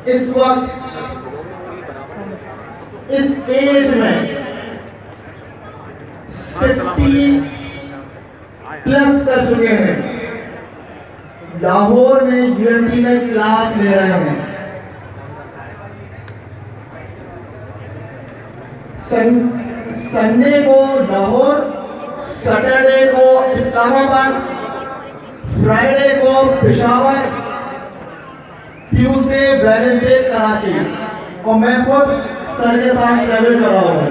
इस वक्त इस एज में 60 प्लस कर चुके हैं, लाहौर में यूएमटी में क्लास ले रहे हैं। संडे को लाहौर, सैटरडे को इस्लामाबाद, फ्राइडे को पेशावर, ट्यूसडे वेडनेसडे कराची, और मैं खुद सर के साथ ट्रेवल कर रहा हूँ।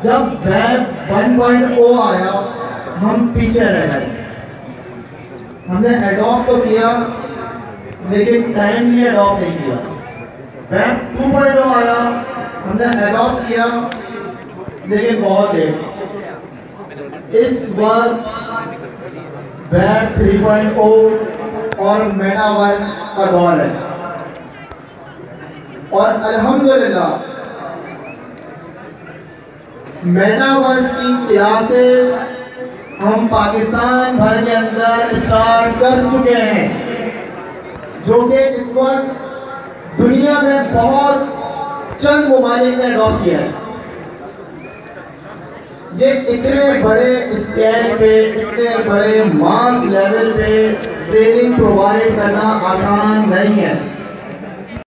जब वेब 1.0 आया हम पीछे रह गए। हमने एडॉप्ट तो किया लेकिन टाइमली एडॉप्ट नहीं किया। वेब 2.0 आया, हमने एडॉप्ट किया लेकिन बहुत लेट। इस वक्त वेब 3.0 और मेटावर्स का दौर है, और अल्हम्दुलिल्लाह मेटावर्स की क्लासेस हम पाकिस्तान भर के अंदर स्टार्ट कर चुके हैं, जो कि इस वक्त दुनिया में बहुत चंद ममालिक ने अडॉप्ट किया है। ये इतने बड़े स्केल पे, इतने बड़े मास लेवल पे ट्रेनिंग प्रोवाइड करना आसान नहीं है।